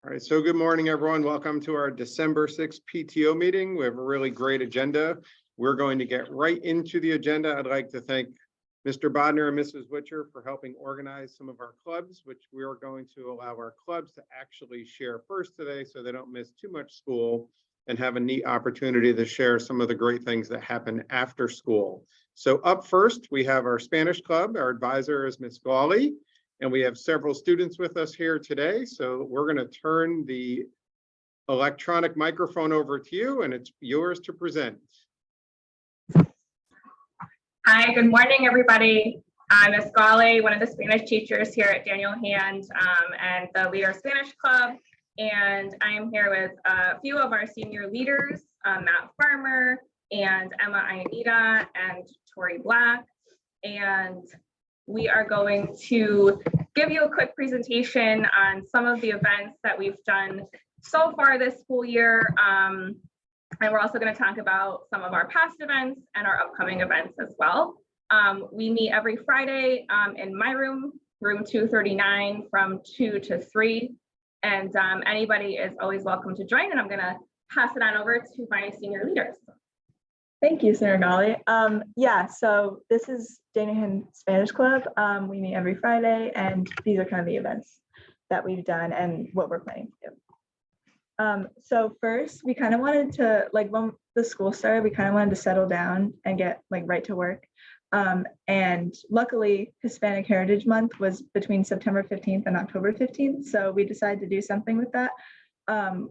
All right, so good morning, everyone. Welcome to our December 6th PTO meeting. We have a really great agenda. We're going to get right into the agenda. I'd like to thank Mr. Bodner and Mrs. Witcher for helping organize some of our clubs, which we are going to allow our clubs to actually share first today so they don't miss too much school and have a neat opportunity to share some of the great things that happen after school. So up first, we have our Spanish club. Our advisor is Ms. Gawley. And we have several students with us here today. So we're going to turn the electronic microphone over to you, and it's yours to present. Hi, good morning, everybody. I'm Ms. Gawley, one of the Spanish teachers here at Daniel Hand and the Leader Spanish Club. And I am here with a few of our senior leaders, Matt Farmer and Emma Ianita and Tori Black. And we are going to give you a quick presentation on some of the events that we've done so far this school year. And we're also going to talk about some of our past events and our upcoming events as well. We meet every Friday in my room, room 239 from 2 to 3. And anybody is always welcome to join. And I'm going to pass it on over to my senior leaders. Thank you, Senator Gawley. Yeah, so this is Daniel Hand Spanish Club. We meet every Friday, and these are kind of the events that we've done and what we're planning to do. So first, we kind of wanted to, like when the school started, we kind of wanted to settle down and get like right to work. And luckily, Hispanic Heritage Month was between September 15th and October 15th. So we decided to do something with that,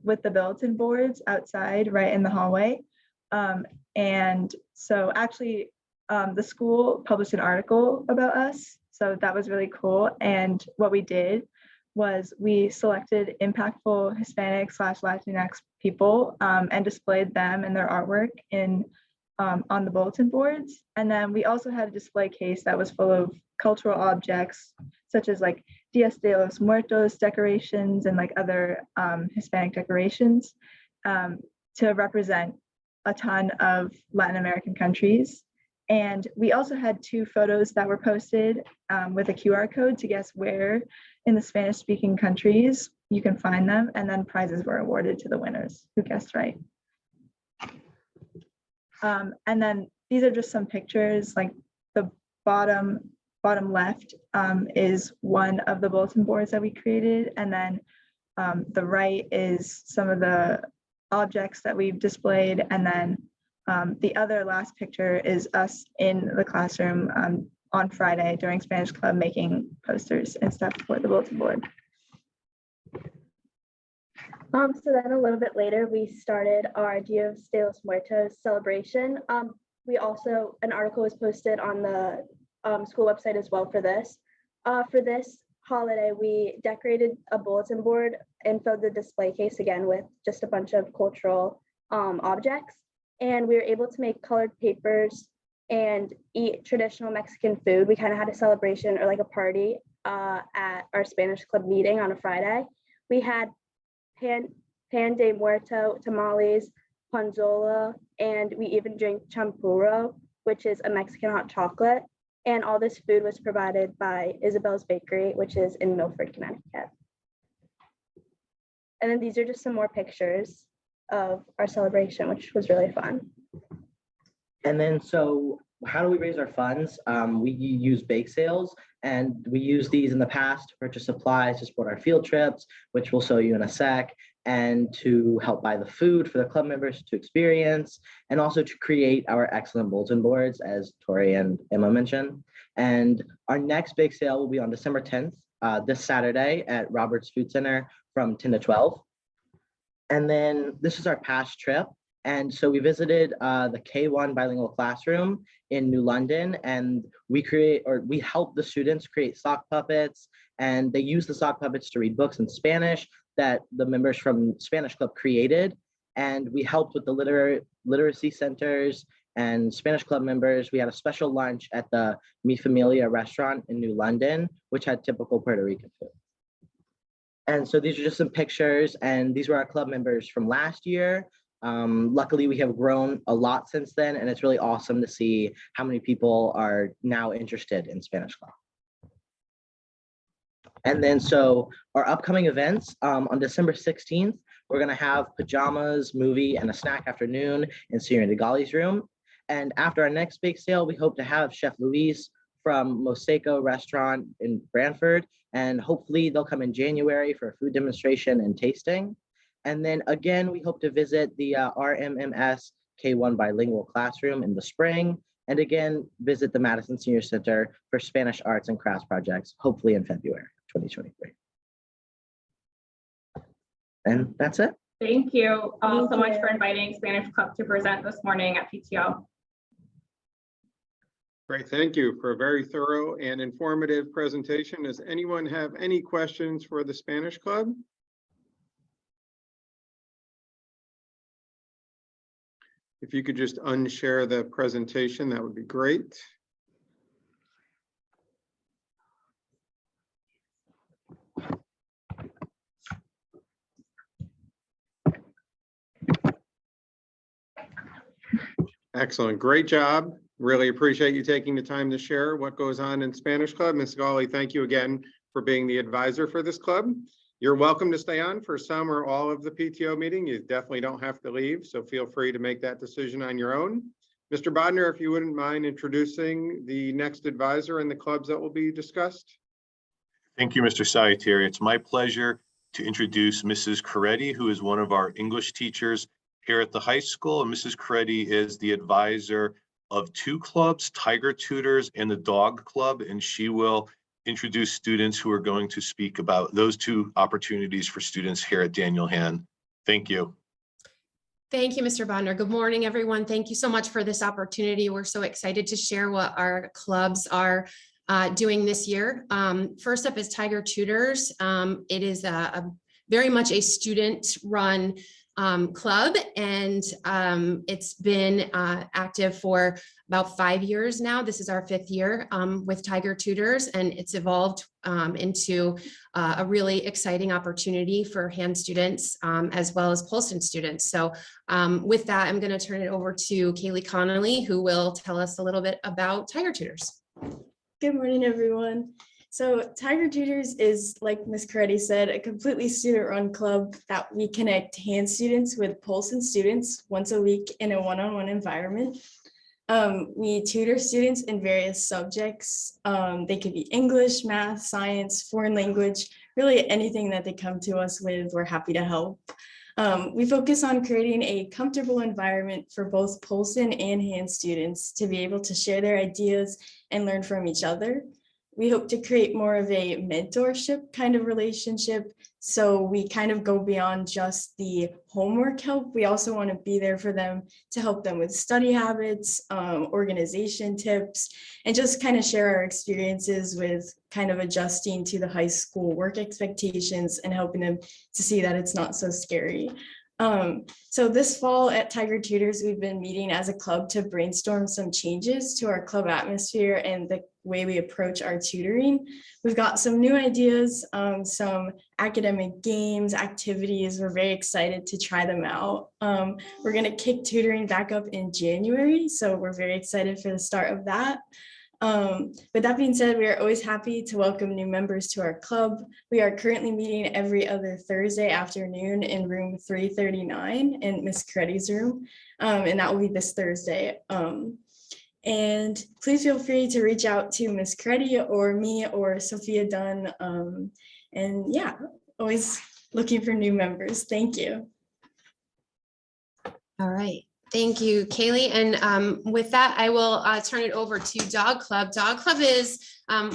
with the bulletin boards outside, right in the hallway. And so actually the school published an article about us. So that was really cool. And what we did was we selected impactful Hispanic/Latinx people and displayed them and their artwork on the bulletin boards. And then we also had a display case that was full of cultural objects, such as like Dias de los Muertos decorations and like other Hispanic decorations to represent a ton of Latin American countries. And we also had 2 photos that were posted with a QR code to guess where in the Spanish speaking countries you can find them. And then prizes were awarded to the winners who guessed right. And then these are just some pictures, like the bottom left is one of the bulletin boards that we created. And then the right is some of the objects that we've displayed, and then the other last picture is us in the classroom on Friday during Spanish Club making posters and stuff for the bulletin board. So then a little bit later, we started our Dias de los Muertos celebration. We also, an article was posted on the school website as well for this. For this holiday, we decorated a bulletin board and filled the display case again with just a bunch of cultural objects. And we were able to make colored papers and eat traditional Mexican food. We kind of had a celebration or like a party at our Spanish Club meeting on a Friday. We had pan de muerto, tamales, panzola, and we even drank champurro, which is a Mexican hot chocolate. And all this food was provided by Isabel's Bakery, which is in Milford, Connecticut. And then these are just some more pictures of our celebration, which was really fun. And then, so how do we raise our funds? We use bake sales, and we use these in the past to purchase supplies to support our field trips, which we'll show you in a sec, and to help buy the food for the club members to experience, and also to create our excellent bulletin boards, as Tori and Emma mentioned. And our next big sale will be on December 10th, this Saturday at Roberts Food Center from 10 to 12. And then this is our past trip. And so we visited the K1 bilingual classroom in New London, and we help the students create sock puppets, and they use the sock puppets to read books in Spanish that the members from Spanish Club created. And we helped with the literacy centers and Spanish Club members. We had a special lunch at the Mi Familia restaurant in New London, which had typical Puerto Rican food. And so these are just some pictures, and these were our club members from last year. Luckily, we have grown a lot since then, and it's really awesome to see how many people are now interested in Spanish Club. And then so our upcoming events on December 16th, we're going to have pajamas, movie, and a snack afternoon in Senior Nigali's room. And after our next bake sale, we hope to have Chef Luis from Mosaico Restaurant in Brantford. And hopefully they'll come in January for a food demonstration and tasting. And then again, we hope to visit the RMMS K1 bilingual classroom in the spring. And again, visit the Madison Senior Center for Spanish arts and crafts projects, hopefully in February 2023. And that's it. Thank you all so Thank much you. for inviting Spanish Club to present this morning at PTO. Great, thank you for a very thorough and informative presentation. Does anyone have any questions for the Spanish Club? If you could just unshare the presentation, that would be great. Excellent, great job. Really appreciate you taking the time to share what goes on in Spanish Club. Ms. Gawley, thank you again for being the advisor for this club. You're welcome to stay on for some or all of the PTO meeting. You definitely don't have to leave, so feel free to make that decision on your own. Mr. Bodner, if you wouldn't mind introducing the next advisor and the clubs that will be discussed. Thank you, Mr. Salutieri. It's my pleasure to introduce Mrs. Coretti, who is one of our English teachers here at the high school. And Mrs. Coretti is the advisor of two clubs, Tiger Tutors and the Dog Club, and she will introduce students who are going to speak about those two opportunities for students here at Daniel Hand. Thank you. Thank you, Mr. Bodner. Good morning, everyone. Thank you so much for this opportunity. We're so excited to share what our clubs are doing this year. First up is Tiger Tutors. It is a very much a student-run club, and it's been active for about 5 years now. This is our 5th year with Tiger Tutors, and it's evolved into a really exciting opportunity for hand students as well as Polson students. So with that, I'm going to turn it over to Kaylee Connolly, who will tell us a little bit about Tiger Tutors. Good morning, everyone. So Tiger Tutors is, like Ms. Coretti said, a completely student-run club that we connect hand students with Polson students once a week in a one-on-one environment. We tutor students in various subjects. They could be English, math, science, foreign language, really anything that they come to us with, we're happy to help. We focus on creating a comfortable environment for both Polson and hand students to be able to share their ideas and learn from each other. We hope to create more of a mentorship kind of relationship. So we kind of go beyond just the homework help. We also want to be there for them to help them with study habits, organization tips, and just kind of share our experiences with kind of adjusting to the high school work expectations and helping them to see that it's not so scary. So this fall at Tiger Tutors, we've been meeting as a club to brainstorm some changes to our club atmosphere and the way we approach our tutoring. We've got some new ideas, some academic games, activities. We're very excited to try them out. We're going to kick tutoring back up in January, so we're very excited for the start of that. With that being said, we are always happy to welcome new members to our club. We are currently meeting every other Thursday afternoon in room 339 in Ms. Coretti's room, and that will be this Thursday. And please feel free to reach out to Ms. Coretti or me or Sophia Dunn. And yeah, always looking for new members. Thank you. All right. Thank you, Kaylee. And with that, I will turn it over to Dog Club. Dog Club is,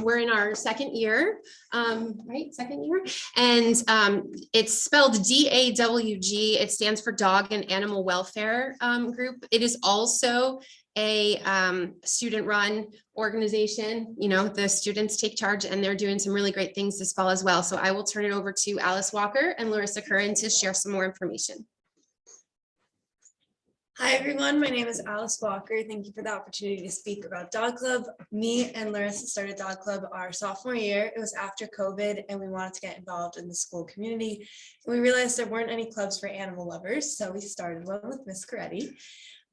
we're in our 2nd year, right? 2nd year. And it's spelled DAWG. It stands for Dog and Animal Welfare Group. It is also a student-run organization. You know, the students take charge and they're doing some really great things this fall as well. So I will turn it over to Alice Walker and Larissa Curran to share some more information. Hi, everyone. My name is Alice Walker. Thank you for the opportunity to speak about Dog Club. Me and Larissa started Dog Club our sophomore year. It was after COVID, and we wanted to get involved in the school community. And we realized there weren't any clubs for animal lovers, so we started one with Ms. Coretti.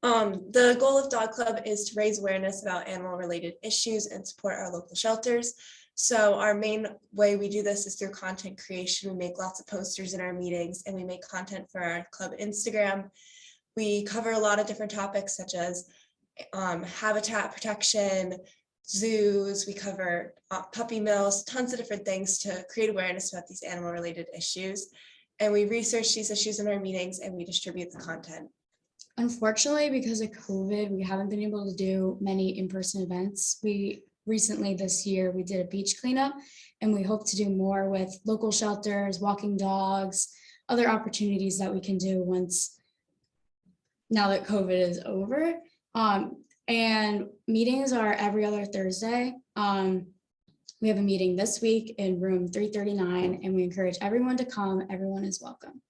The goal of Dog Club is to raise awareness about animal-related issues and support our local shelters. So our main way we do this is through content creation. We make lots of posters in our meetings, and we make content for our club Instagram. We cover a lot of different topics such as habitat protection, zoos. We cover puppy mills, tons of different things to create awareness about these animal related issues. And we research these issues in our meetings and we distribute the content. Unfortunately, because of COVID, we haven't been able to do many in-person events. We recently this year, we did a beach cleanup, and we hope to do more with local shelters, walking dogs, other opportunities that we can do now that COVID is over. And meetings are every other Thursday. We have a meeting this week in room 339, and we encourage everyone to come. Everyone is welcome.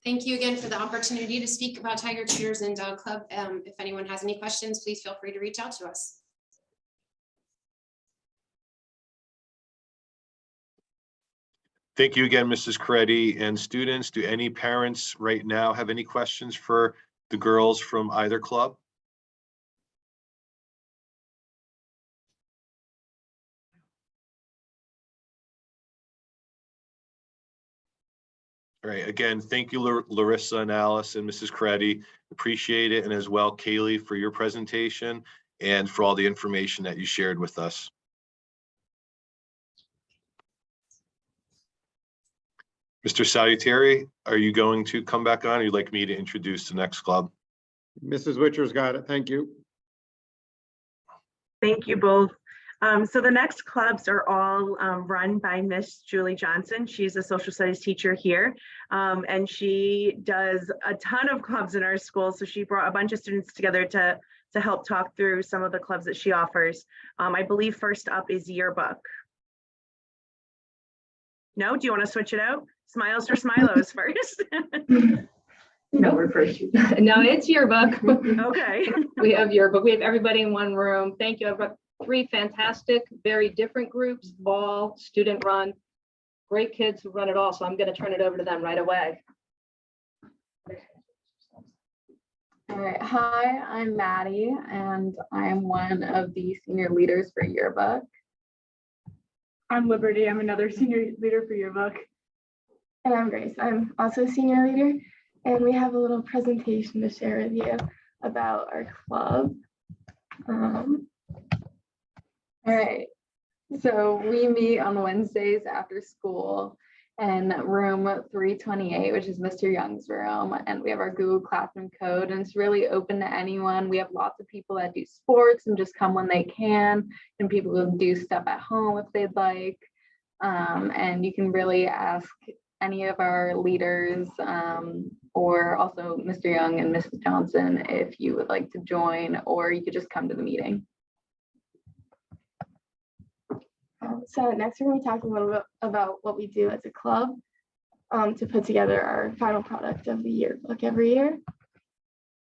Thank you again for the opportunity to speak about Tiger Tutors and Dog Club. If anyone has any questions, please feel free to reach out to us. Thank you again, Mrs. Coretti. And students, do any parents right now have any questions for the girls from either club? All right, again, thank you, Larissa and Alice and Mrs. Coretti. Appreciate it. And as well, Kaylee, for your presentation and for all the information that you shared with us. Mr. Salutary, are you going to come back on? Or you'd like me to introduce the next club? Mrs. Witcher's got it. Thank you. Thank you both. So the next clubs are all run by Miss Julie Johnson. She's a social studies teacher here, and she does a ton of clubs in our school. So she brought a bunch of students together to help talk through some of the clubs that she offers. I believe first up is yearbook. No, do you want to switch it out? Smiles for Smilos first. No, we're first. No, it's yearbook. Okay. We have yearbook. We have everybody in one room. Thank you. I've got 3 fantastic, very different groups, all student run, great kids who run it all. So I'm going to turn it over to them right away. All right. Hi, I'm Maddie, and I'm one of the senior leaders for yearbook. I'm Liberty. I'm another senior leader for yearbook. And I'm Grace. I'm also a senior leader. And we have a little presentation to share with you about our club. All right, so we meet on Wednesdays after school in room 328, which is Mr. Young's room, and we have our Google Classroom code, and it's really open to anyone. We have lots of people that do sports and just come when they can, and people who do stuff at home if they'd like, and you can really ask any of our leaders or also Mr. Young and Mrs. Johnson if you would like to join, or you could just come to the meeting. So next we're going to be talking a little bit about what we do as a club to put together our final product of the yearbook every year.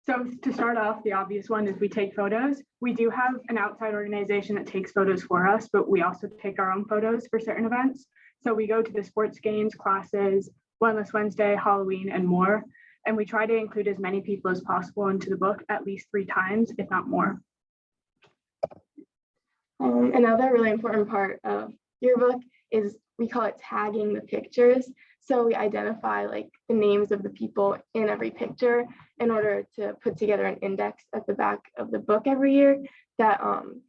So to start off, the obvious one is we take photos. We do have an outside organization that takes photos for us, but we also take our own photos for certain events. So we go to the sports games, classes, Wellness Wednesday, Halloween, and more. And we try to include as many people as possible into the book at least 3 times, if not more. Another really important part of yearbook is we call it tagging the pictures. So we identify like the names of the people in every picture in order to put together an index at the back of the book every year that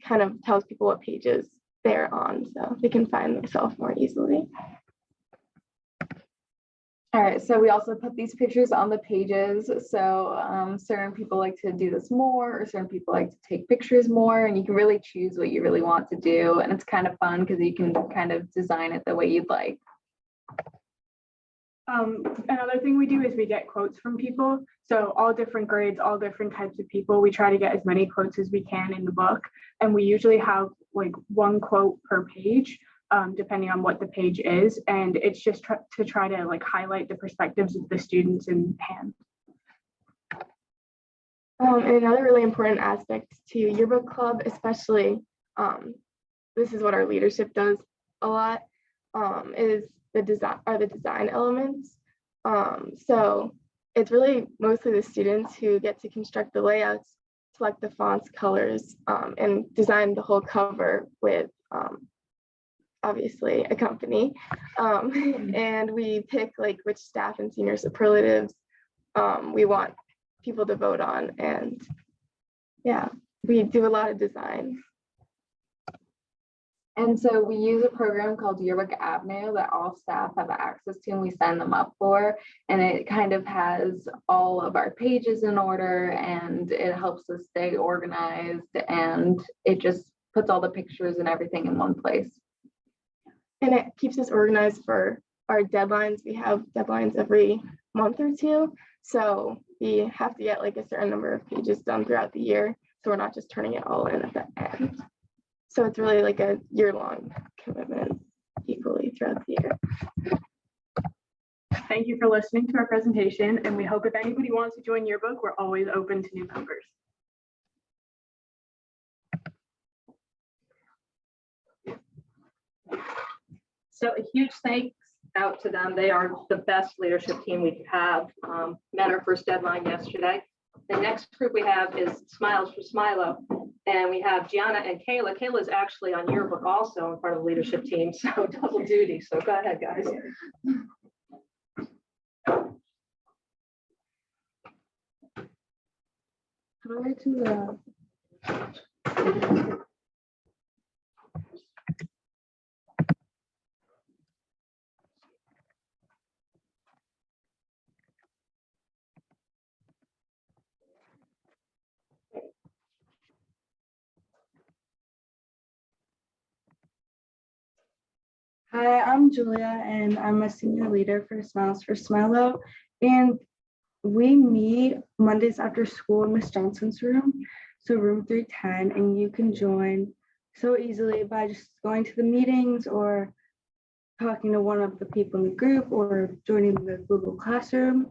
kind of tells people what pages they're on so they can find themselves more easily. All right, so we also put these pictures on the pages. So certain people like to do this more, or certain people like to take pictures more, and you can really choose what you really want to do. And it's kind of fun because you can kind of design it the way you'd like. Another thing we do is we get quotes from people. So all different grades, all different types of people. We try to get as many quotes as we can in the book. And we usually have like 1 quote per page. Depending on what the page is, and it's just to try to like highlight the perspectives of the students in hand. And another really important aspect to yearbook club, especially this is what our leadership does a lot, is the design elements. So it's really mostly the students who get to construct the layouts. select the fonts, colors, and design the whole cover with obviously a company. And we pick like which staff and senior superlatives we want people to vote on. And yeah, we do a lot of design. And so we use a program called Yearbook Avenue that all staff have access to and we sign them up for. And it kind of has all of our pages in order and it helps us stay organized and it just puts all the pictures and everything in one place. And it keeps us organized for our deadlines. We have deadlines every month or two. So we have to get like a certain number of pages done throughout the year. So we're not just turning it all in at the end. So it's really like a year-long commitment equally throughout the year. Thank you for listening to our presentation, and we hope if anybody wants to join Yearbook, we're always open to new members. So a huge thanks out to them. They are the best leadership team we have. Met our first deadline yesterday. The next group we have is Smiles for Smilo. And we have Gianna and Kayla. Kayla is actually on Yearbook also in front of the leadership team, so double duty. So go ahead, guys. Hi, I'm Julia and I'm a senior leader for Smiles for Smilo. And we meet Mondays after school in Miss Johnson's room, so room 310, and you can join so easily by just going to the meetings or talking to one of the people in the group or joining the Google Classroom.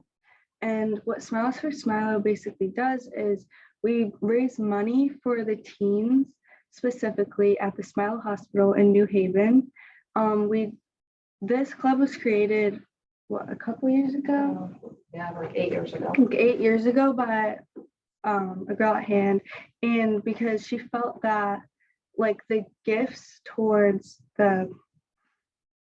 And what Smiles for Smilo basically does is we raise money for the teens, specifically at the Smile Hospital in New Haven. This club was created, what, a couple years ago? Yeah, like 8 years ago. Like 8 years ago by a girl at hand, and because she felt that like the gifts towards the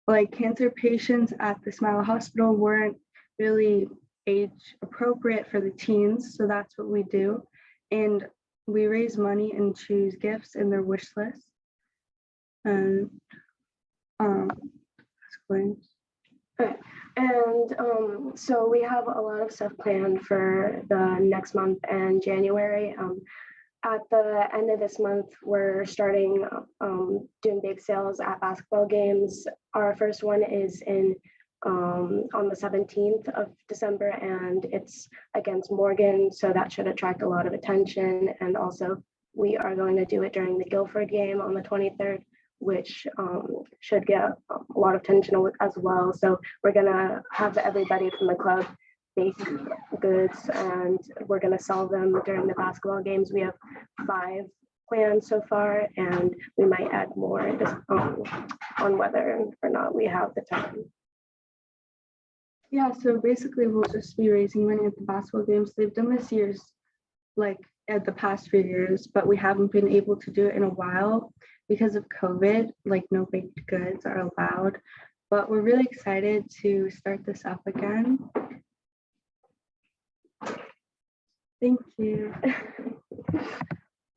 like cancer patients at the Smile Hospital weren't really age appropriate for the teens, so that's what we do. And we raise money and choose gifts in their wish list. And Okay. And so we have a lot of stuff planned for the next month and January. At the end of this month, we're starting doing big sales at basketball games. Our first one is in on the 17th of December, and it's against Morgan, so that should attract a lot of attention. And also, we are going to do it during the Guilford game on the 23rd, which should get a lot of attention as well. So we're gonna have everybody from the club bake goods and we're gonna sell them during the basketball games. We have 5 plans so far, and we might add more just on whether or not we have the time. Yeah, so basically we'll just be raising money at the basketball games. They've done this year's like at the past few years, but we haven't been able to do it in a while because of COVID, like no baked goods are allowed. But we're really excited to start this up again. Thank you.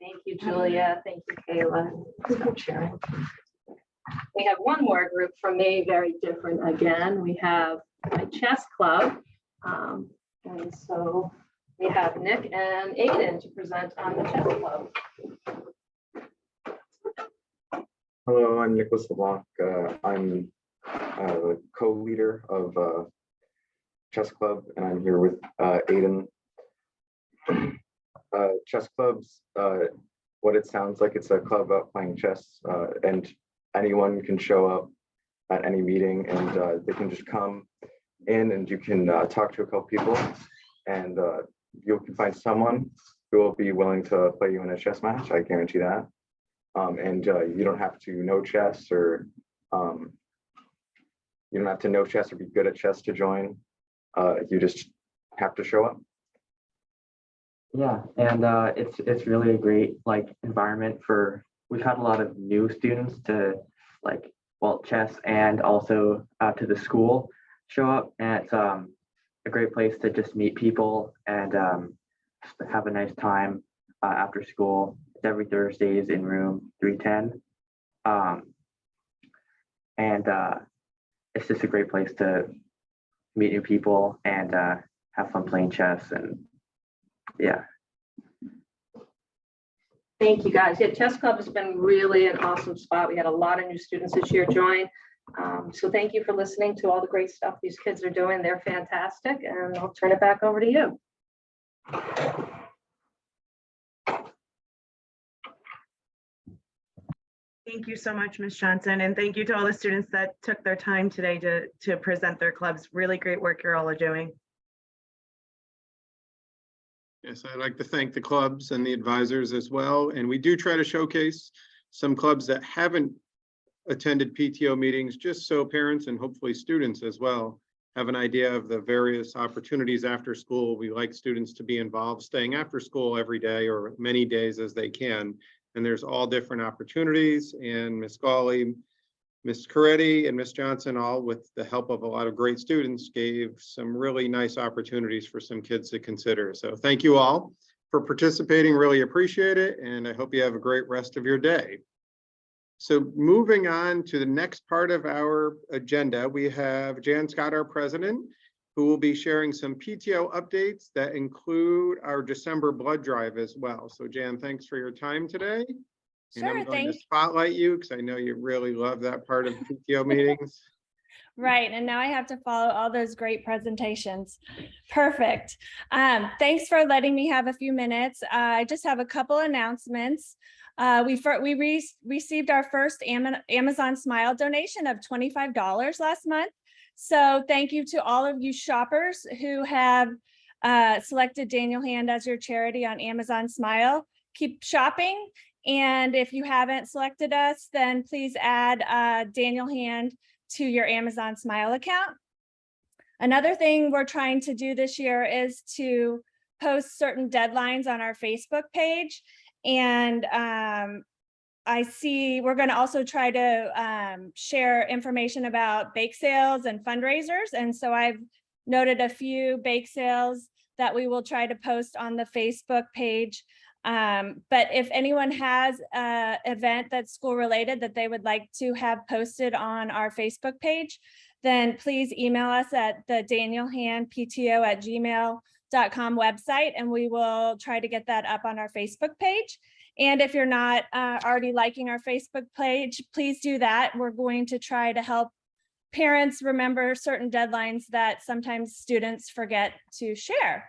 Thank you, Julia. Thank you, Kayla. Stop sharing. We have one more group from me, very different again. We have my chess club. And so we have Nick and Aiden to present on the chess club. Hello, I'm Nicholas LeBlanc. I'm the co-leader of Chess Club, and I'm here with Aiden. Chess clubs, what it sounds like, it's a club about playing chess, and anyone can show up at any meeting, and they can just come in and you can talk to a couple people, and you can find someone who will be willing to play you in a chess match. I guarantee that. And you don't have to know chess, or you don't have to know chess or be good at chess to join. You just have to show up. Yeah, and it's really a great like environment for. We've had a lot of new students to like chess and also to the school show up, and it's a great place to just meet people and just have a nice time after school. It's every Thursdays in room 310, and it's just a great place to meet new people and have fun playing chess and yeah. Thank you, guys. Yeah, Chess Club has been really an awesome spot. We had a lot of new students this year join. So thank you for listening to all the great stuff these kids are doing. They're fantastic, and I'll turn it back over to you. Thank you so much, Ms. Johnson, and thank you to all the students that took their time today to present their clubs. Really great work you're all are doing. Yes, I'd like to thank the clubs and the advisors as well. And we do try to showcase some clubs that haven't attended PTO meetings, just so parents and hopefully students as well have an idea of the various opportunities after school. We like students to be involved, staying after school every day or many days as they can. And there's all different opportunities, and Ms. Gawley, Ms. Coretti, and Ms. Johnson, all with the help of a lot of great students, gave some really nice opportunities for some kids to consider. So thank you all for participating, really appreciate it, and I hope you have a great rest of your day. So moving on to the next part of our agenda, we have Jan Scott, our president, who will be sharing some PTO updates that include our December blood drive as well. So Jan, thanks for your time today. And I'm going to spotlight you because I know you really love that part of PTO meetings. Right, and now I have to follow all those great presentations. Perfect. Thanks for letting me have a few minutes. I just have a couple announcements. We received our first Amazon Smile donation of $25 last month. So thank you to all of you shoppers who have selected Daniel Hand as your charity on Amazon Smile. Keep shopping. And if you haven't selected us, then please add Daniel Hand to your Amazon Smile account. Another thing we're trying to do this year is to post certain deadlines on our Facebook page. And I see we're going to also try to share information about bake sales and fundraisers. And so I've noted a few bake sales that we will try to post on the Facebook page. But if anyone has an event that's school related that they would like to have posted on our Facebook page, then please email us at the danielhandpto@gmail.com website, and we will try to get that up on our Facebook page. And if you're not already liking our Facebook page, please do that. We're going to try to help parents remember certain deadlines that sometimes students forget to share.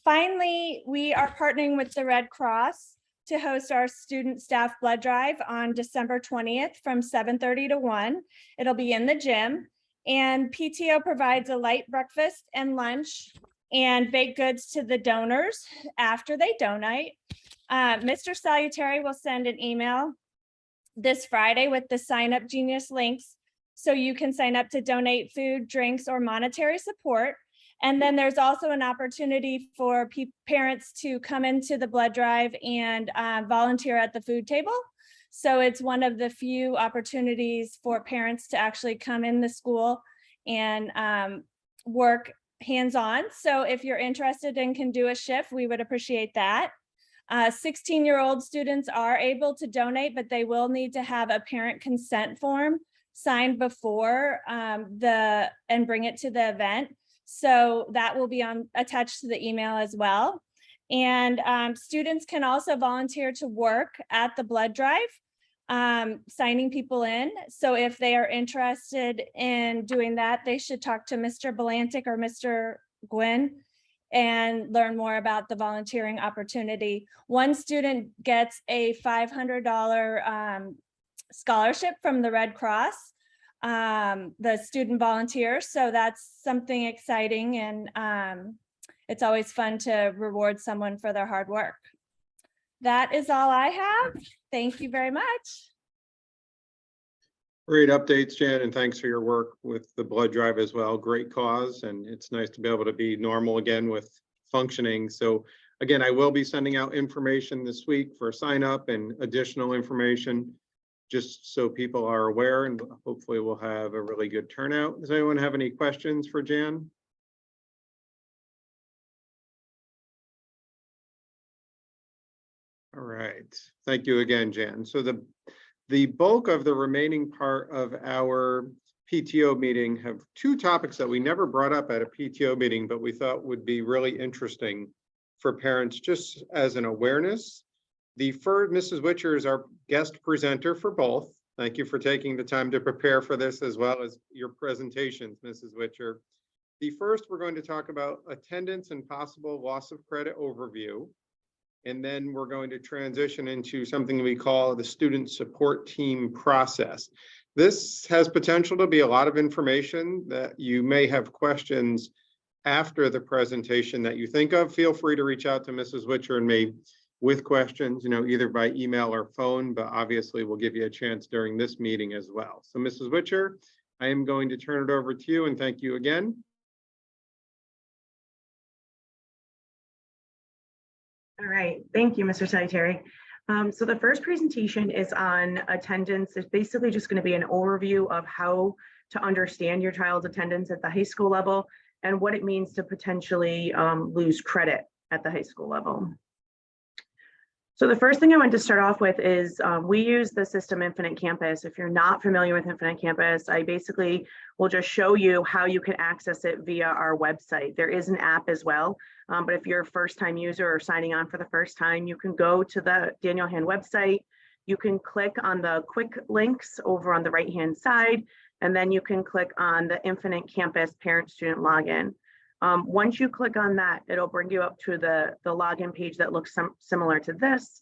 Finally, we are partnering with the Red Cross to host our student staff blood drive on December 20th from 7:30 to 1. It'll be in the gym, and PTO provides a light breakfast and lunch and baked goods to the donors after they donate. Mr. Salutary will send an email this Friday with the Sign Up Genius links so you can sign up to donate food, drinks, or monetary support. And then there's also an opportunity for parents to come into the blood drive and volunteer at the food table. So it's one of the few opportunities for parents to actually come in the school and work hands-on. So if you're interested and can do a shift, we would appreciate that. 16-year-old students are able to donate, but they will need to have a parent consent form signed before and bring it to the event. So that will be attached to the email as well. And students can also volunteer to work at the blood drive, signing people in. So if they are interested in doing that, they should talk to Mr. Belantic or Mr. Gwynn and learn more about the volunteering opportunity. One student gets a $500 scholarship from the Red Cross, the student volunteers. So that's something exciting, and it's always fun to reward someone for their hard work. That is all I have. Thank you very much. Great updates, Jan, and thanks for your work with the blood drive as well. Great cause, and it's nice to be able to be normal again with functioning. So again, I will be sending out information this week for sign up and additional information, just so people are aware, and hopefully we'll have a really good turnout. Does anyone have any questions for Jan? All right, thank you again, Jan. So the bulk of the remaining part of our PTO meeting have two topics that we never brought up at a PTO meeting, but we thought would be really interesting for parents, just as an awareness. The first, Mrs. Witcher is our guest presenter for both. Thank you for taking the time to prepare for this, as well as your presentations, Mrs. Witcher. The first, we're going to talk about attendance and possible loss of credit overview. And then we're going to transition into something we call the student support team process. This has potential to be a lot of information that you may have questions after the presentation that you think of. Feel free to reach out to Mrs. Witcher and me with questions, either by email or phone, but obviously we'll give you a chance during this meeting as well. So Mrs. Witcher, I am going to turn it over to you, and thank you again. All right, thank you, Mr. Salutary. So the first presentation is on attendance. It's basically just going to be an overview of how to understand your child's attendance at the high school level and what it means to potentially lose credit at the high school level. So the first thing I want to start off with is we use the system Infinite Campus. If you're not familiar with Infinite Campus, I basically will just show you how you can access it via our website. There is an app as well, but if you're a first-time user or signing on for the first time, you can go to the Daniel Hand website. You can click on the quick links over on the right-hand side, and then you can click on the Infinite Campus parent-student login. Once you click on that, it'll bring you up to the login page that looks similar to this.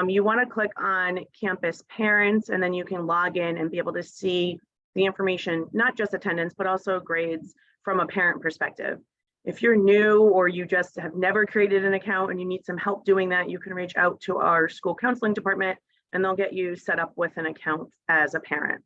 You want to click on Campus Parents, and then you can log in and be able to see the information, not just attendance, but also grades from a parent perspective. If you're new or you just have never created an account and you need some help doing that, you can reach out to our school counseling department and they'll get you set up with an account as a parent.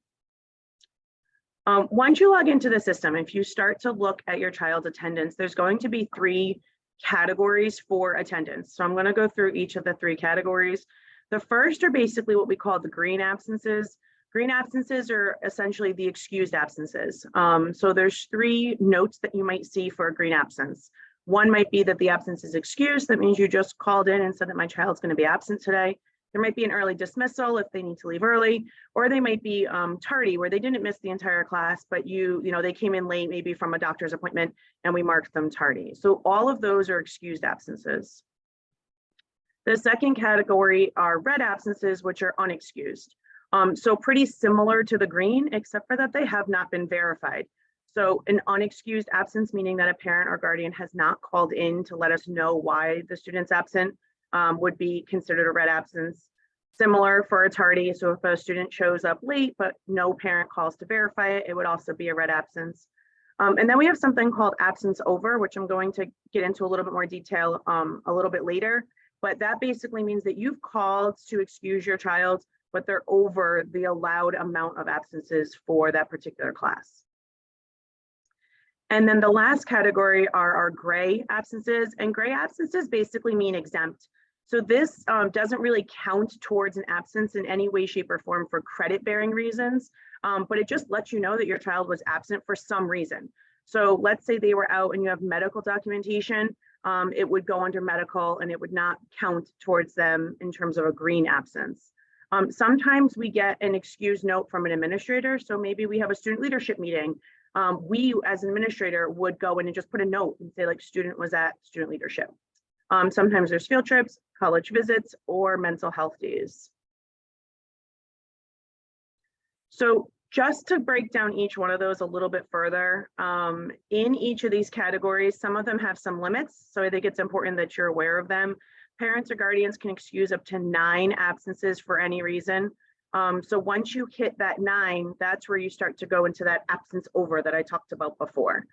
Once you log into the system, if you start to look at your child's attendance, there's going to be 3 categories for attendance. So I'm going to go through each of the 3 categories. The first are basically what we call the green absences. Green absences are essentially the excused absences. So there's 3 notes that you might see for a green absence. One might be that the absence is excused. That means you just called in and said that my child's going to be absent today. There might be an early dismissal if they need to leave early, or they might be tardy, where they didn't miss the entire class, but they came in late, maybe from a doctor's appointment, and we marked them tardy. So all of those are excused absences. The second category are red absences, which are unexcused. So pretty similar to the green, except for that they have not been verified. So an unexcused absence, meaning that a parent or guardian has not called in to let us know why the student's absent, would be considered a red absence. Similar for a tardy, so if a student shows up late but no parent calls to verify it, it would also be a red absence. And then we have something called absence over, which I'm going to get into a little bit more detail a little bit later, but that basically means that you've called to excuse your child, but they're over the allowed amount of absences for that particular class. And then the last category are our gray absences, and gray absences basically mean exempt. So this doesn't really count towards an absence in any way, shape, or form for credit-bearing reasons, but it just lets you know that your child was absent for some reason. So let's say they were out and you have medical documentation, it would go under medical and it would not count towards them in terms of a green absence. Sometimes we get an excuse note from an administrator, so maybe we have a student leadership meeting. We, as an administrator, would go in and just put a note and say, like, student was at student leadership. Sometimes there's field trips, college visits, or mental health days. So just to break down each one of those a little bit further, in each of these categories, some of them have some limits, so I think it's important that you're aware of them. Parents or guardians can excuse up to 9 absences for any reason. So once you hit that 9, that's where you start to go into that absence over that I talked about before.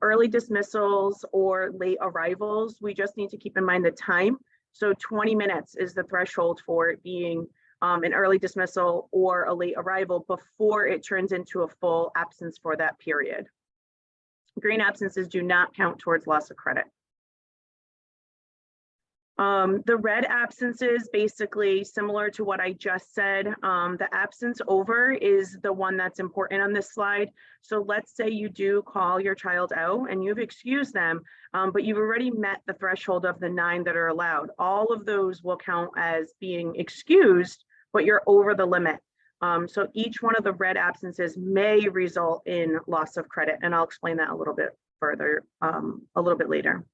Early dismissals or late arrivals, we just need to keep in mind the time. So 20 minutes is the threshold for it being an early dismissal or a late arrival before it turns into a full absence for that period. Green absences do not count towards loss of credit. The red absences, basically similar to what I just said. The absence over is the one that's important on this slide. So let's say you do call your child out and you've excused them, but you've already met the threshold of the 9 that are allowed. All of those will count as being excused, but you're over the limit. So each one of the red absences may result in loss of credit, and I'll explain that a little bit further a little bit later.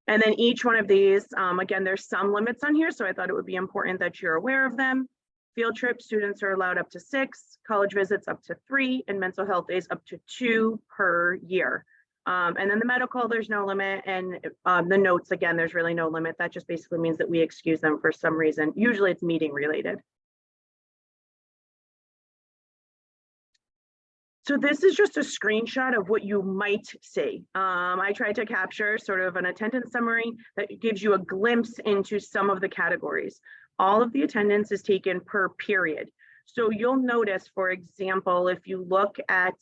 And then each one of these, again, there's some limits on here, so I thought it would be important that you're aware of them. Field trips, students are allowed up to 6, college visits up to 3, and mental health days up to 2 per year. And then the medical, there's no limit, and the notes, again, there's really no limit. That just basically means that we excuse them for some reason. Usually it's meeting related. So this is just a screenshot of what you might see. I tried to capture sort of an attendance summary that gives you a glimpse into some of the categories. All of the attendance is taken per period. So you'll notice, for example, if you look at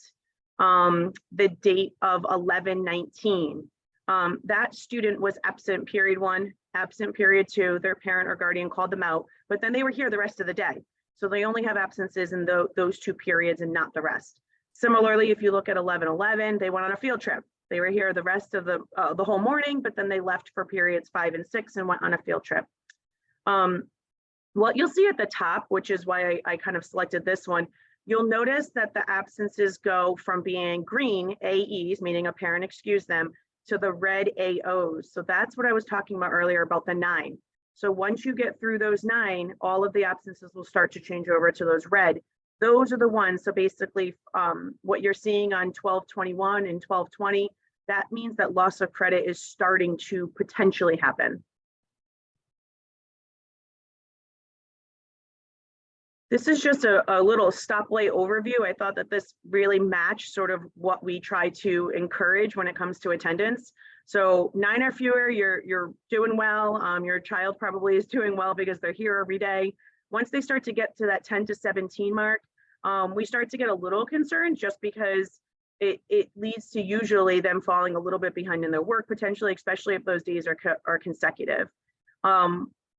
the date of 11/19, that student was absent period 1, absent period 2, their parent or guardian called them out, but then they were here the rest of the day. So they only have absences in those 2 periods and not the rest. Similarly, if you look at 11/11, they went on a field trip. They were here the rest of the whole morning, but then they left for periods 5 and 6 and went on a field trip. What you'll see at the top, which is why I kind of selected this one, you'll notice that the absences go from being green AEs, meaning a parent excused them, to the red AOs. So that's what I was talking about earlier about the 9. So once you get through those 9, all of the absences will start to change over to those red. Those are the ones, so basically what you're seeing on 12/21 and 12/20, that means that loss of credit is starting to potentially happen. This is just a little stoplight overview. I thought that this really matched sort of what we try to encourage when it comes to attendance. So 9 or fewer, you're doing well. Your child probably is doing well because they're here every day. Once they start to get to that 10 to 17 mark, we start to get a little concerned just because it leads to usually them falling a little bit behind in their work, potentially, especially if those days are consecutive.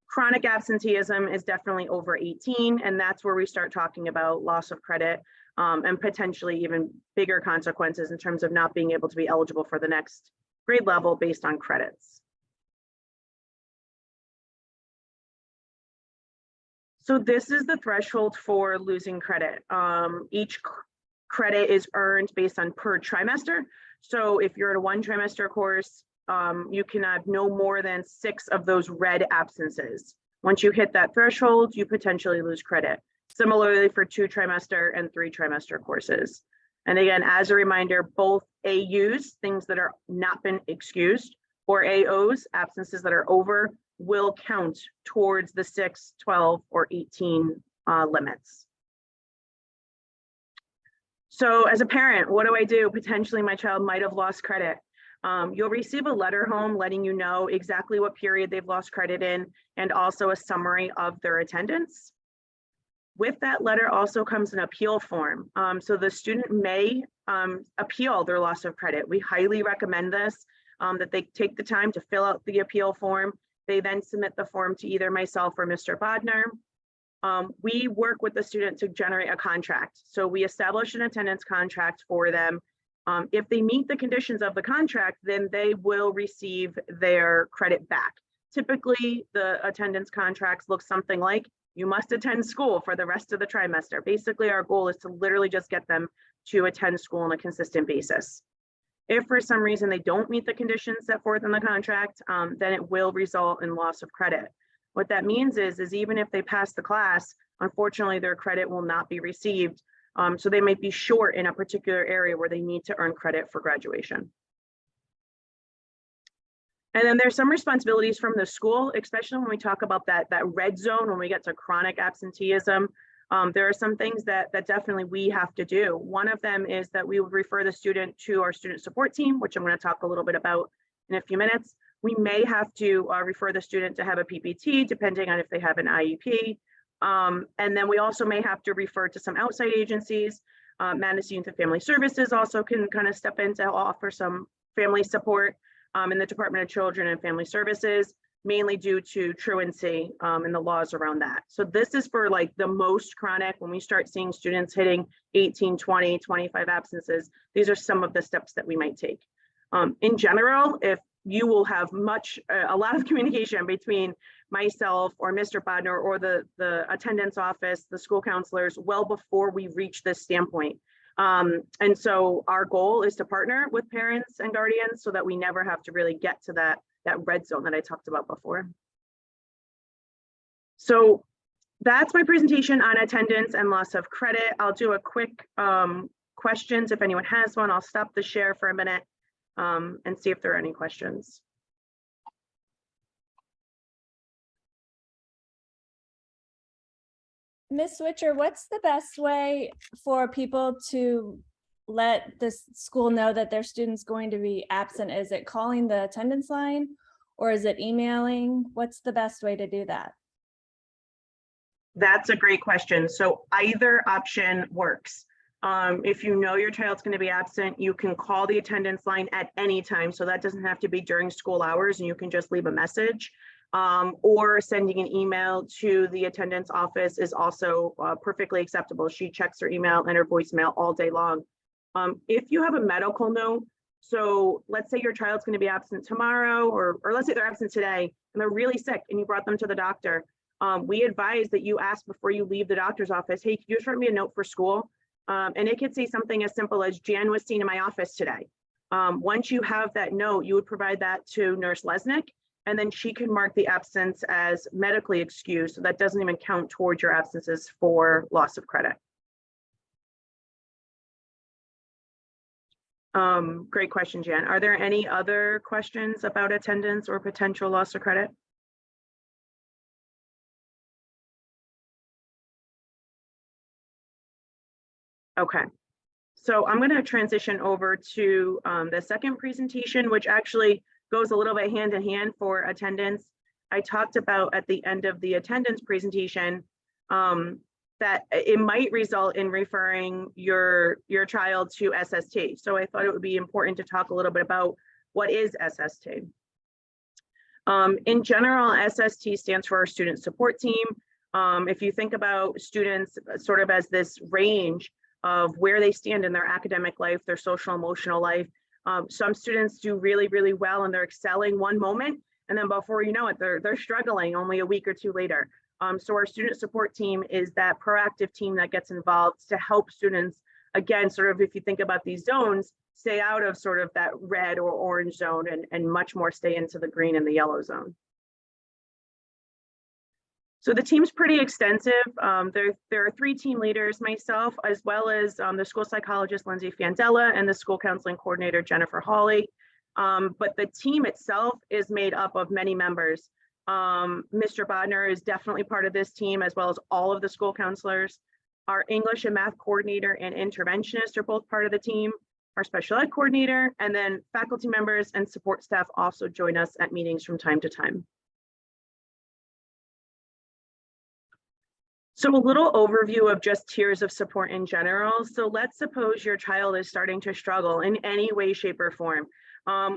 Chronic absenteeism is definitely over 18, and that's where we start talking about loss of credit and potentially even bigger consequences in terms of not being able to be eligible for the next grade level based on credits. So this is the threshold for losing credit. Each credit is earned based on per trimester. So if you're at a 1 trimester course, you can have no more than 6 of those red absences. Once you hit that threshold, you potentially lose credit. Similarly for 2 trimester and 3 trimester courses. And again, as a reminder, both AUs, things that are not been excused, or AOs, absences that are over, will count towards the 6, 12, or 18 limits. So as a parent, what do I do? Potentially my child might have lost credit. You'll receive a letter home letting you know exactly what period they've lost credit in and also a summary of their attendance. With that letter also comes an appeal form. So the student may appeal their loss of credit. We highly recommend this, that they take the time to fill out the appeal form. They then submit the form to either myself or Mr. Bodner. We work with the student to generate a contract. So we establish an attendance contract for them. If they meet the conditions of the contract, then they will receive their credit back. Typically, the attendance contracts look something like, you must attend school for the rest of the trimester. Basically, our goal is to literally just get them to attend school on a consistent basis. If for some reason they don't meet the conditions set forth in the contract, then it will result in loss of credit. What that means is even if they pass the class, unfortunately, their credit will not be received. So they might be short in a particular area where they need to earn credit for graduation. And then there's some responsibilities from the school, especially when we talk about that red zone, when we get to chronic absenteeism. There are some things that definitely we have to do. One of them is that we would refer the student to our student support team, which I'm going to talk a little bit about in a few minutes. We may have to refer the student to have a PPT, depending on if they have an IEP. And then we also may have to refer to some outside agencies. Madison Youth and Family Services also can kind of step in to offer some family support. in the Department of Children and Family Services, mainly due to truancy and the laws around that. So this is for like the most chronic, when we start seeing students hitting 18, 20, 25 absences, these are some of the steps that we might take. In general, if you will have a lot of communication between myself or Mr. Bodner or the attendance office, the school counselors, well before we reach this standpoint. And so our goal is to partner with parents and guardians so that we never have to really get to that red zone that I talked about before. So that's my presentation on attendance and loss of credit. I'll do a quick questions if anyone has one. I'll stop the share for a minute and see if there are any questions. Ms. Switcher, what's the best way for people to let the school know that their student's going to be absent? Is it calling the attendance line or is it emailing? What's the best way to do that? That's a great question. So either option works. If you know your child's going to be absent, you can call the attendance line at any time. So that doesn't have to be during school hours and you can just leave a message. Or sending an email to the attendance office is also perfectly acceptable. She checks her email and her voicemail all day long. If you have a medical note, so let's say your child's going to be absent tomorrow, or let's say they're absent today and they're really sick and you brought them to the doctor. We advise that you ask before you leave the doctor's office, hey, could you just write me a note for school? And it could say something as simple as Jan was seen in my office today. Once you have that note, you would provide that to Nurse Lesnick, and then she can mark the absence as medically excused. So that doesn't even count towards your absences for loss of credit. Great question, Jan. Are there any other questions about attendance or potential loss of credit? Okay, so I'm going to transition over to the second presentation, which actually goes a little bit hand in hand for attendance. I talked about at the end of the attendance presentation that it might result in referring your child to SST. So I thought it would be important to talk a little bit about what is SST. In general, SST stands for our student support team. If you think about students sort of as this range of where they stand in their academic life, their social emotional life. Some students do really, really well and they're excelling one moment, and then before you know it, they're struggling only a week or two later. So our student support team is that proactive team that gets involved to help students, again, sort of if you think about these zones, stay out of sort of that red or orange zone and much more stay into the green and the yellow zone. So the team's pretty extensive. There are 3 team leaders, myself, as well as the school psychologist, Lindsay Fandella, and the school counseling coordinator, Jennifer Hawley. But the team itself is made up of many members. Mr. Bodner is definitely part of this team, as well as all of the school counselors. Our English and math coordinator and interventionist are both part of the team. Our special ed coordinator, and then faculty members and support staff also join us at meetings from time to time. So a little overview of just tiers of support in general. So let's suppose your child is starting to struggle in any way, shape, or form.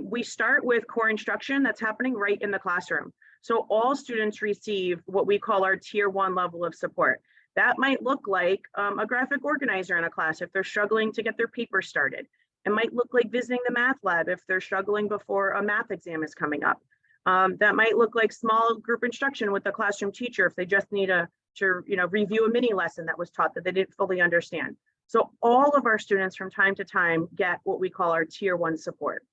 We start with core instruction that's happening right in the classroom. So all students receive what we call our tier 1 level of support. That might look like a graphic organizer in a class if they're struggling to get their paper started. It might look like visiting the math lab if they're struggling before a math exam is coming up. That might look like small group instruction with the classroom teacher if they just need to review a mini lesson that was taught that they didn't fully understand. So all of our students from time to time get what we call our tier 1 support.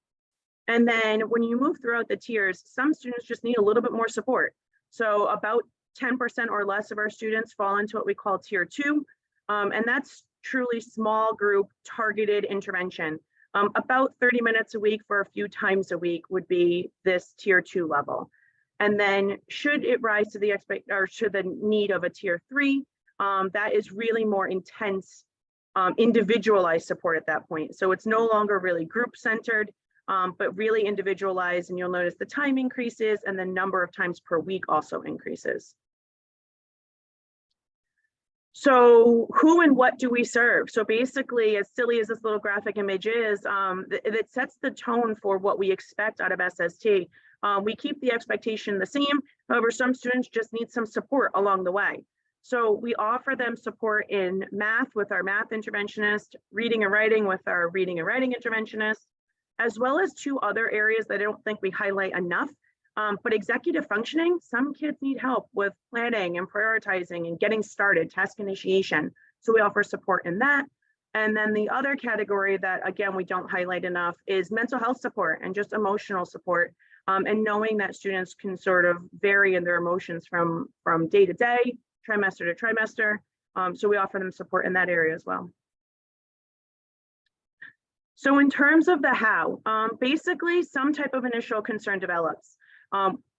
And then when you move throughout the tiers, some students just need a little bit more support. So about 10% or less of our students fall into what we call tier 2. And that's truly small group targeted intervention. About 30 minutes a week for a few times a week would be this tier 2 level. And then should it rise to the need of a tier 3, that is really more intense, individualized support at that point. So it's no longer really group centered, but really individualized. And you'll notice the time increases and the number of times per week also increases. So who and what do we serve? So basically, as silly as this little graphic image is, it sets the tone for what we expect out of SST. We keep the expectation the same. However, some students just need some support along the way. So we offer them support in math with our math interventionist, reading and writing with our reading and writing interventionist, as well as 2 other areas that I don't think we highlight enough. But executive functioning, some kids need help with planning and prioritizing and getting started, task initiation. So we offer support in that. And then the other category that, again, we don't highlight enough is mental health support and just emotional support. And knowing that students can sort of vary in their emotions from day to day, trimester to trimester. So we offer them support in that area as well. So in terms of the how, basically some type of initial concern develops.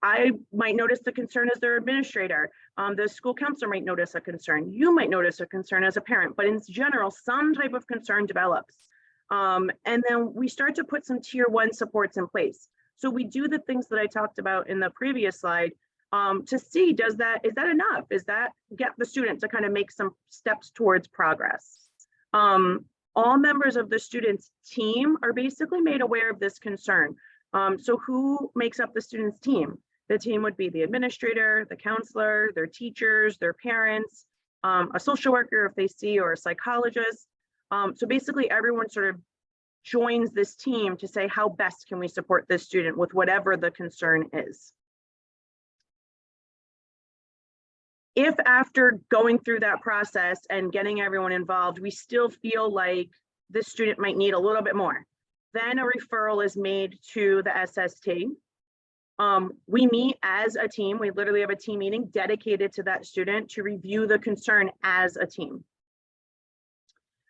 I might notice the concern as their administrator. The school counselor might notice a concern. You might notice a concern as a parent, but in general, some type of concern develops. And then we start to put some tier 1 supports in place. So we do the things that I talked about in the previous slide to see, is that enough? Is that get the student to kind of make some steps towards progress? All members of the student's team are basically made aware of this concern. So who makes up the student's team? The team would be the administrator, the counselor, their teachers, their parents, a social worker if they see, or a psychologist. So basically everyone sort of joins this team to say, how best can we support this student with whatever the concern is? If after going through that process and getting everyone involved, we still feel like this student might need a little bit more, then a referral is made to the SST. We meet as a team. We literally have a team meeting dedicated to that student to review the concern as a team.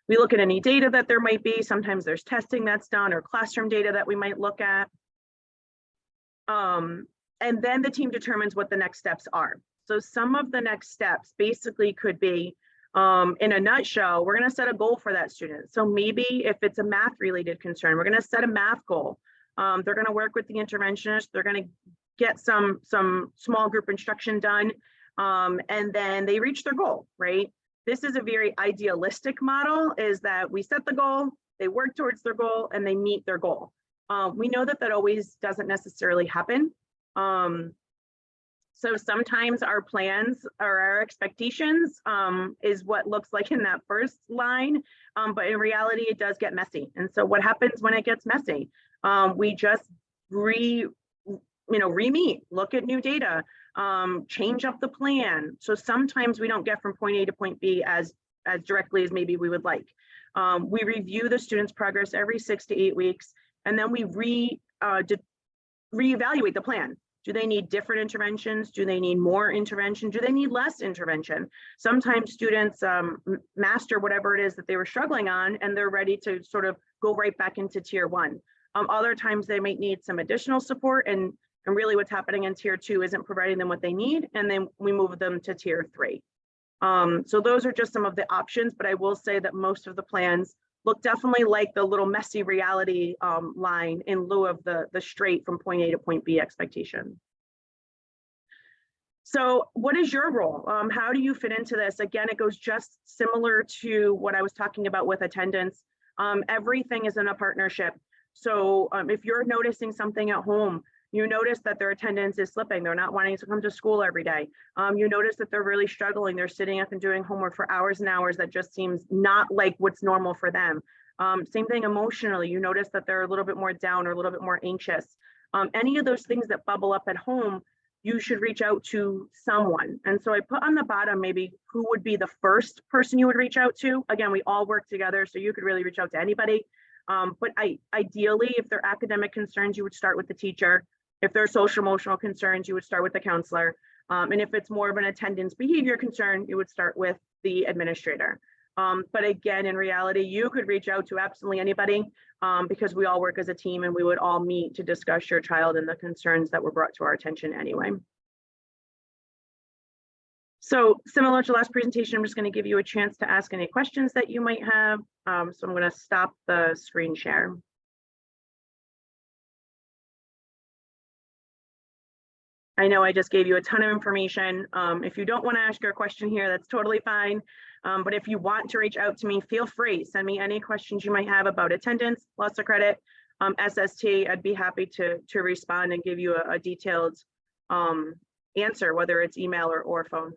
We look at any data that there might be. Sometimes there's testing that's done or classroom data that we might look at. And then the team determines what the next steps are. So some of the next steps basically could be, in a nutshell, we're going to set a goal for that student. So maybe if it's a math related concern, we're going to set a math goal. They're going to work with the interventionist. They're going to get some small group instruction done. And then they reach their goal, right? This is a very idealistic model, is that we set the goal, they work towards their goal, and they meet their goal. We know that always doesn't necessarily happen. So sometimes our plans or our expectations is what looks like in that first line, but in reality, it does get messy. And so what happens when it gets messy? We just re-meet, look at new data, change up the plan. So sometimes we don't get from point A to point B as directly as maybe we would like. We review the student's progress every 6 to 8 weeks, and then we reevaluate the plan. Do they need different interventions? Do they need more intervention? Do they need less intervention? Sometimes students master whatever it is that they were struggling on, and they're ready to sort of go right back into tier 1. Other times they might need some additional support, and really what's happening in tier 2 isn't providing them what they need, and then we move them to tier 3. So those are just some of the options, but I will say that most of the plans look definitely like the little messy reality line in lieu of the straight from point A to point B expectation. So what is your role? How do you fit into this? Again, it goes just similar to what I was talking about with attendance. Everything is in a partnership. So if you're noticing something at home, you notice that their attendance is slipping, they're not wanting to come to school every day. You notice that they're really struggling, they're sitting up and doing homework for hours and hours that just seems not like what's normal for them. Same thing emotionally, you notice that they're a little bit more down or a little bit more anxious. Any of those things that bubble up at home, you should reach out to someone. And so I put on the bottom maybe who would be the first person you would reach out to. Again, we all work together, so you could really reach out to anybody. But ideally, if there are academic concerns, you would start with the teacher. If there are social emotional concerns, you would start with the counselor. And if it's more of an attendance behavior concern, you would start with the administrator. But again, in reality, you could reach out to absolutely anybody because we all work as a team, and we would all meet to discuss your child and the concerns that were brought to our attention anyway. So similar to last presentation, I'm just going to give you a chance to ask any questions that you might have. So I'm going to stop the screen share. I know I just gave you a ton of information. If you don't want to ask your question here, that's totally fine. But if you want to reach out to me, feel free. Send me any questions you might have about attendance, loss of credit, SST. I'd be happy to respond and give you a detailed answer, whether it's email or phone.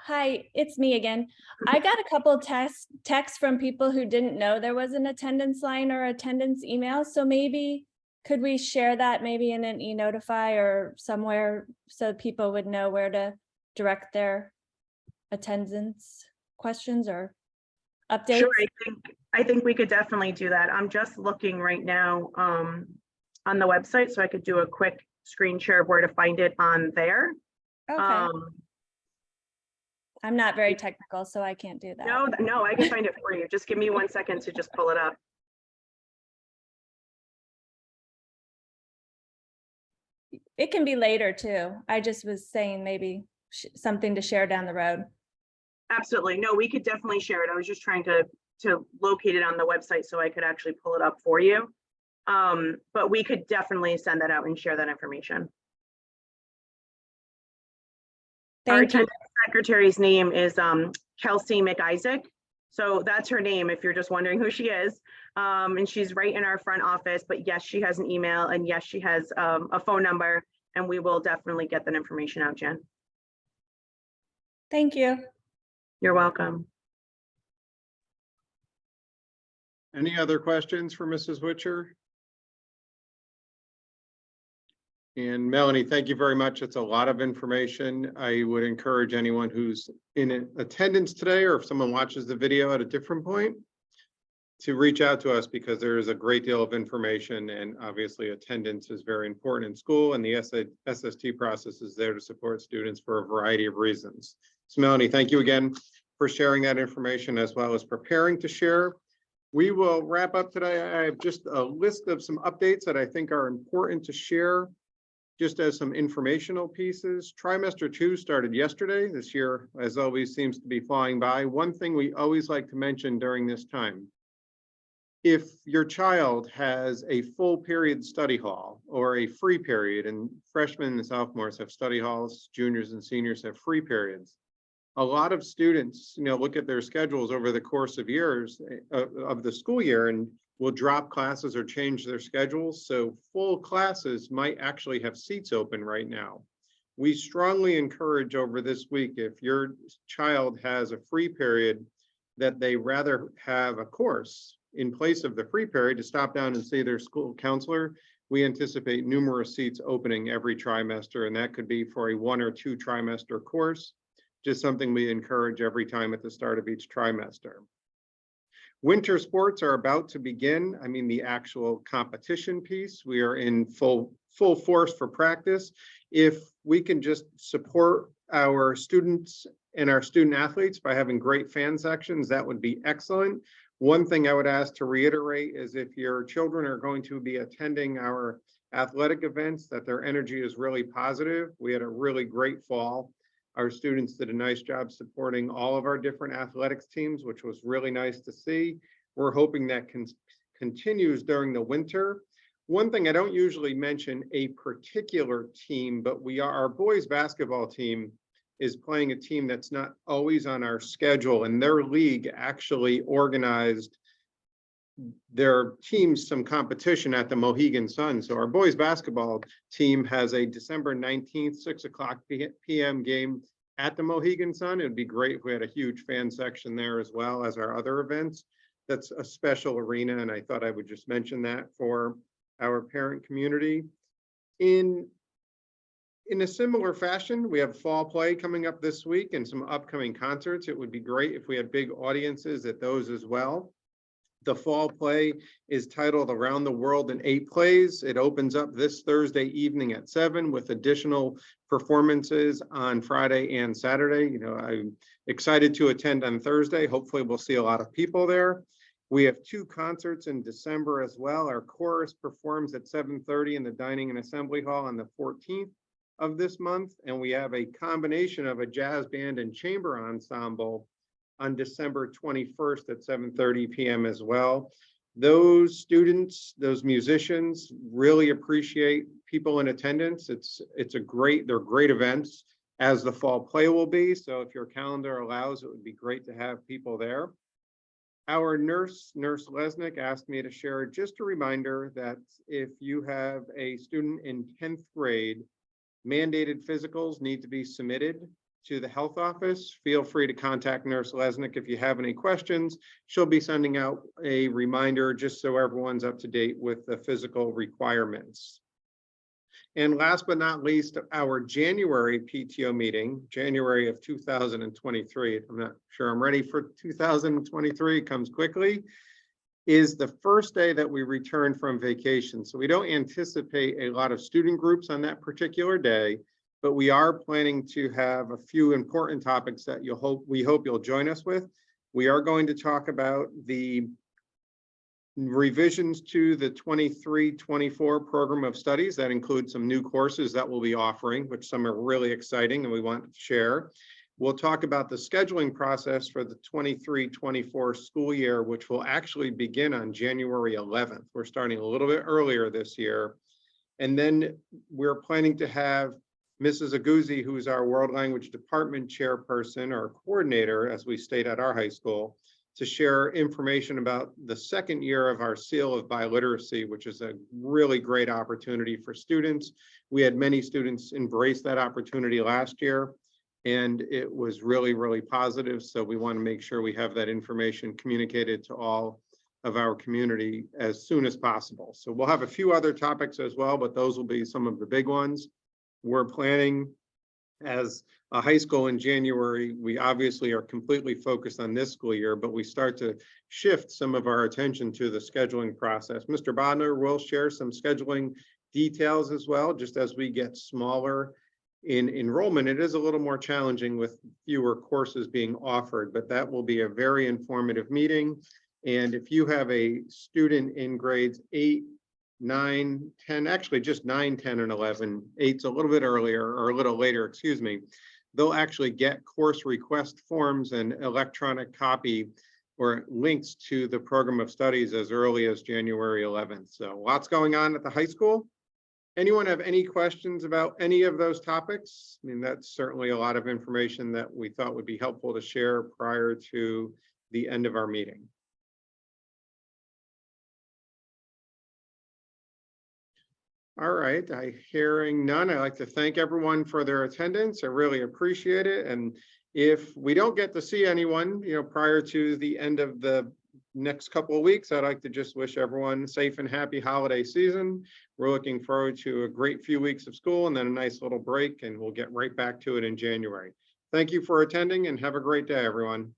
Hi, it's me again. I got a couple texts from people who didn't know there was an attendance line or attendance email. So maybe could we share that maybe in an e-notify or somewhere so people would know where to direct their attendance questions or updates? Sure, I think we could definitely do that. I'm just looking right now on the website, so I could do a quick screen share of where to find it on there. Okay. I'm not very technical, so I can't do that. No, I can find it for you. Just give me 1 second to just pull it up. It can be later too. I just was saying maybe something to share down the road. Absolutely. No, we could definitely share it. I was just trying to locate it on the website so I could actually pull it up for you. But we could definitely send that out and share that information. Our attendance secretary's name is Kelsey McIsaac. So that's her name if you're just wondering who she is. And she's right in our front office, but yes, she has an email and yes, she has a phone number, and we will definitely get that information out, Jen. Thank you. You're welcome. Any other questions for Mrs. Witcher? And Melanie, thank you very much. It's a lot of information. I would encourage anyone who's in attendance today, or if someone watches the video at a different point, to reach out to us, because there is a great deal of information, and obviously attendance is very important in school, and the SST process is there to support students for a variety of reasons. So Melanie, thank you again for sharing that information as well as preparing to share. We will wrap up today. I have just a list of some updates that I think are important to share, just as some informational pieces. Trimester 2 started yesterday. This year, as always, seems to be flying by. One thing we always like to mention during this time: if your child has a full period study hall or a free period, and freshmen and sophomores have study halls, juniors and seniors have free periods. A lot of students, look at their schedules over the course of years of the school year and will drop classes or change their schedules. So full classes might actually have seats open right now. We strongly encourage over this week, if your child has a free period, that they rather have a course in place of the free period to stop down and see their school counselor. We anticipate numerous seats opening every trimester, and that could be for a 1 or 2 trimester course, just something we encourage every time at the start of each trimester. Winter sports are about to begin. I mean, the actual competition piece, we are in full force for practice. If we can just support our students and our student athletes by having great fan sections, that would be excellent. One thing I would ask to reiterate is, if your children are going to be attending our athletic events, that their energy is really positive. We had a really great fall. Our students did a nice job supporting all of our different athletics teams, which was really nice to see. We're hoping that continues during the winter. One thing I don't usually mention a particular team, but our boys basketball team is playing a team that's not always on our schedule, and their league actually organized their teams some competition at the Mohegan Sun. So our boys basketball team has a December 19th, 6:00 p.m. game at the Mohegan Sun. It would be great if we had a huge fan section there as well as our other events. That's a special arena, and I thought I would just mention that for our parent community. In a similar fashion, we have fall play coming up this week and some upcoming concerts. It would be great if we had big audiences at those as well. The fall play is titled Around the World in 8 Plays. It opens up this Thursday evening at 7 with additional performances on Friday and Saturday. I'm excited to attend on Thursday. Hopefully we'll see a lot of people there. We have 2 concerts in December as well. Our chorus performs at 7:30 in the Dining and Assembly Hall on the 14th of this month. And we have a combination of a jazz band and chamber ensemble on December 21st at 7:30 p.m. as well. Those students, those musicians really appreciate people in attendance. They're great events. as the fall play will be. So if your calendar allows, it would be great to have people there. Our Nurse Lesnick, asked me to share just a reminder that if you have a student in 10th grade, mandated physicals need to be submitted to the health office. Feel free to contact Nurse Lesnick if you have any questions. She'll be sending out a reminder just so everyone's up to date with the physical requirements. And last but not least, our January PTO meeting, January of 2023. I'm not sure I'm ready for 2023, it comes quickly, is the first day that we return from vacation. So we don't anticipate a lot of student groups on that particular day, but we are planning to have a few important topics that we hope you'll join us with. We are going to talk about the revisions to the 23-24 program of studies that include some new courses that we'll be offering, which some are really exciting and we want to share. We'll talk about the scheduling process for the 23-24 school year, which will actually begin on January 11th. We're starting a little bit earlier this year. And then we're planning to have Mrs. Aguzzi, who's our World Language Department chairperson or coordinator, as we state at our high school, to share information about the second year of our Seal of Biliteracy, which is a really great opportunity for students. We had many students embrace that opportunity last year, and it was really, really positive. So we want to make sure we have that information communicated to all of our community as soon as possible. So we'll have a few other topics as well, but those will be some of the big ones. We're planning as a high school in January, we obviously are completely focused on this school year, but we start to shift some of our attention to the scheduling process. Mr. Bodner will share some scheduling details as well, just as we get smaller in enrollment. It is a little more challenging with fewer courses being offered, but that will be a very informative meeting. And if you have a student in grades 8, 9, 10, actually just 9, 10, and 11, 8's a little bit earlier or a little later, excuse me, they'll actually get course request forms and electronic copy or links to the program of studies as early as January 11th. So lots going on at the high school. Anyone have any questions about any of those topics? I mean, that's certainly a lot of information that we thought would be helpful to share prior to the end of our meeting. All right, hearing none, I'd like to thank everyone for their attendance. I really appreciate it. And if we don't get to see anyone, prior to the end of the next couple of weeks, I'd like to just wish everyone a safe and happy holiday season. We're looking forward to a great few weeks of school and then a nice little break, and we'll get right back to it in January. Thank you for attending and have a great day, everyone.